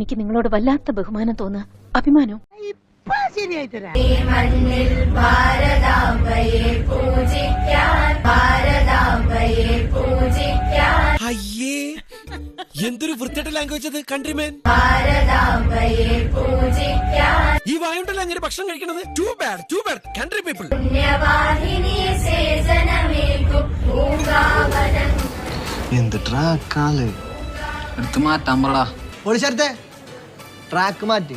എനിക്ക് നിങ്ങളോട് വല്ലാത്ത ബഹുമാനം തോന്നുക, അഭിമാനം. അയ്യേ, എന്തൊരു വൃത്തിയുടെ ലാംഗ്വേജ് അത്. കൺട്രിമേൻ, ഈ വായുണ്ടല്ലോ അങ്ങനെ ഭക്ഷണം കഴിക്കണത്. Too bad country people. എന്ത് ട്രാക്കാല് എടുത്ത് മാറ്റാൻ പറടാ. പൊളിച്ചേർത്തെ ട്രാക്ക് മാറ്റി.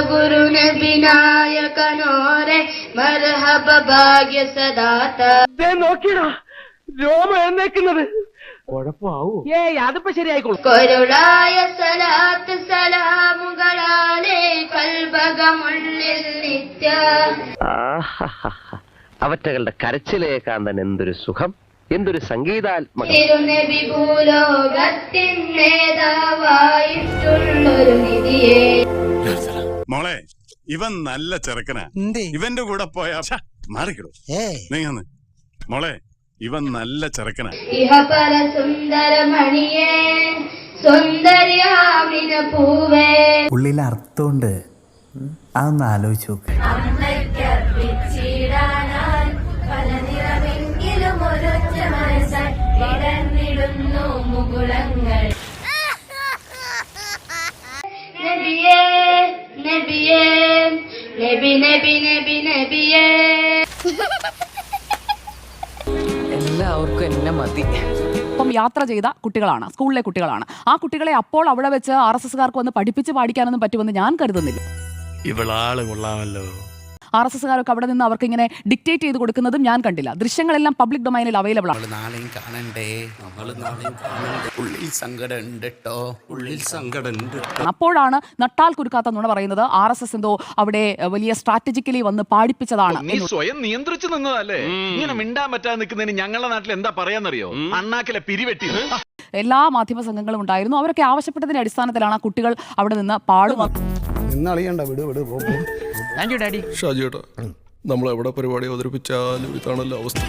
ഗുരു നബിനായകനോരെ മർഹബ ഭാഗ്യ സദാത. നോക്കിയടാ രോമ എഴുന്നേക്കുന്നത്. കുഴപ്പമാവൂ? ഏയ്, അതിപ്പോ ശരിയായിക്കോളും. കൊരുളായ സലാത്ത് സലാമുകളാലേ കൽബകമുള്ളിൽ നിത്യ. അവറ്റകളുടെ കരച്ചിലേക്കാന്തൻ എന്തൊരു സുഖം, എന്തൊരു സംഗീതാത്മകം. തിരുനബി ഭൂലോകത്തിൻ നേതാവായിട്ടുള്ളൊരു നിധിയെ. മോളെ, ഇവൻ നല്ല ചെറുക്കനാ. ഇവന്റെ കൂടെ പോയാ മാറിക്കിടും. നീങ്ങന്ന് മോളെ, ഇവൻ നല്ല ചെറുക്കനാ. ഇഹപര സുന്ദരമണിയേ സുന്ദരിയാമിന പൂവേ. ഉള്ളിൽ അർത്ഥമുണ്ട്, അതൊന്ന് ആലോചിച്ച് നോക്ക്. നബിയേ നബിയേ നബി നബി നബി നബിയേ. എല്ലാവർക്കും എന്നെ മതി. ഇപ്പം യാത്ര ചെയ്ത കുട്ടികളാണ്, സ്കൂളിലെ കുട്ടികളാണ്. ആ കുട്ടികളെ അപ്പോൾ അവിടെ വെച്ച് RSSകാർക്ക് വന്ന് പഠിപ്പിച്ച് പാടിക്കാനൊന്നും പറ്റുമെന്ന് ഞാൻ കരുതുന്നില്ല. ഇവളാള് കൊള്ളാമല്ലോ. RSSകാരൊക്കെ അവിടെ നിന്ന് അവർക്ക് ഇങ്ങനെ ഡിക്റ്റേറ്റ് ചെയ്ത് കൊടുക്കുന്നതും ഞാൻ കണ്ടില്ല. ദൃശ്യങ്ങളെല്ലാം പബ്ലിക് ഡൊമൈനിൽ അവൈലബിൾ ആണ്. നാളെയും കാണണ്ടേ, ഉള്ളിൽ സങ്കടമുണ്ട്. അപ്പോഴാണ് നട്ടാൽ കുരുക്കാത്ത നുണ പറയുന്നത് RSS എന്തോ അവിടെ വലിയ സ്ട്രാറ്റജിക്കലി വന്ന് പാടിപ്പിച്ചതാണ്. നീ സ്വയം നിയന്ത്രിച്ചു നിന്നതല്ലേ? ഇങ്ങനെ മിണ്ടാൻ പറ്റാതെ നിൽക്കുന്നതിന് ഞങ്ങളുടെ നാട്ടിൽ എന്താ പറയാന്നറിയോ? അണ്ണാക്കിലെ പിരിവെട്ടി. എല്ലാ മാധ്യമ സംഘങ്ങളും ഉണ്ടായിരുന്നു. അവരൊക്കെ ആവശ്യപ്പെട്ടതിന്റെ അടിസ്ഥാനത്തിലാണ് ആ കുട്ടികൾ അവിടെ നിന്ന് പാടുന്നത്. ഷാജിയേട്ടാ, നമ്മൾ എവിടെ പരിപാടി അവതരിപ്പിച്ചാലും ഇതാണല്ലോ അവസ്ഥ.